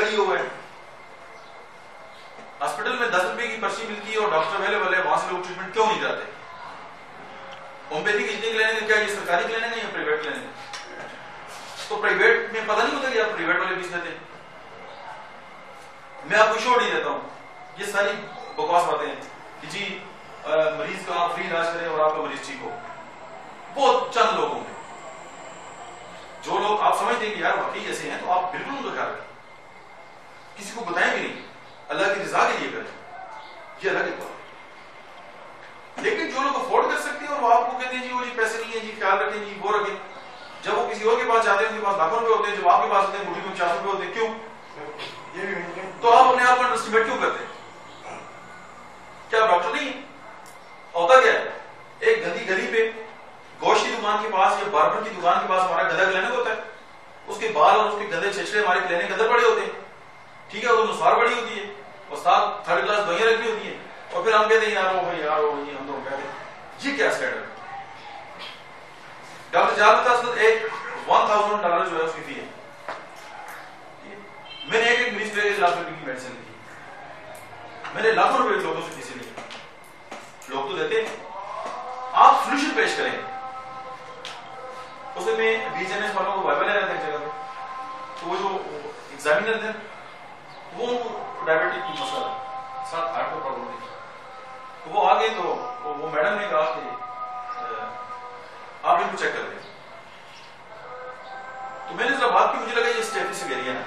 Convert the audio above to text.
खड़ी हुआ है। हॉस्पिटल में 10 रुपए की पर्ची मिलती है और डॉक्टर अवेलेबल है, वहां से लोग ट्रीटमेंट क्यों नहीं कराते? होम्योपैथी की जितनी क्लिनिक क्या ये सरकारी क्लिनिक है या प्राइवेट क्लिनिक? तो प्राइवेट में पता नहीं होता कि आप प्राइवेट वाले फीस लेते हैं। मैं आपको श्योर नहीं देता हूं, ये सारी बकवास बातें हैं कि जी मरीज का आप फ्री इलाज करें और आपका मरीज ठीक हो। बहुत चंद लोग होंगे जो लोग आप समझते हैं कि यार वाकई ऐसे हैं, तो आप बिल्कुल उनका ख्याल रखें, किसी को बताएं भी नहीं, अल्लाह की रजा के लिए करें, ये अलग एक बात। लेकिन जो लोग अफोर्ड कर सकते हैं और वो आपको कहते हैं जी वो जी पैसे नहीं है जी, ख्याल रखें जी, वो रखें, जब वो किसी और के पास जाते हैं उनके पास लाखों रुपए होते हैं, जब आपके पास होते हैं मुट्ठी में 50 रुपए होते हैं, क्यों? तो आप अपने आप को अंडरस्टिमेट क्यों करते हैं? क्या आप डॉक्टर नहीं है? होता क्या है, एक गंदी गली पे गोश्त की दुकान के पास या बार्बर की दुकान के पास हमारा गधा क्लिनिक होता है, उसके बाल और उसके गंदे छेछड़े हमारे क्लिनिक के अंदर पड़े होते हैं, ठीक है, वो नुसार बड़ी होती है और साथ 3rd क्लास दवाइयां रखी होती है, और फिर हम कहते हैं यार वो भाई यार वो भाई, हम तो कहते हैं ये क्या स्टैंडर्ड? डॉक्टर जावेद एक $1000 जो है उसकी फी है। मैंने एक मरीज पे 1 लाख रुपए की मेडिसिन ली, मैंने लाखों रुपए लोगों से फीस ली। लोग तो देते हैं, आप सोल्यूशन पेश करें, उसमें बीजेएनएस वालों को वाइबल रहता है जगह पे, तो वो जो एग्जामिनर थे वो डायबिटिक की मसला साथ हार्ट को प्रॉब्लम थी, तो वो आ गए, तो वो मैडम ने कहा कि आप इनको चेक कर दें। तो मैंने जरा बात की, मुझे लगा ये स्टेफी सीवेरिया है,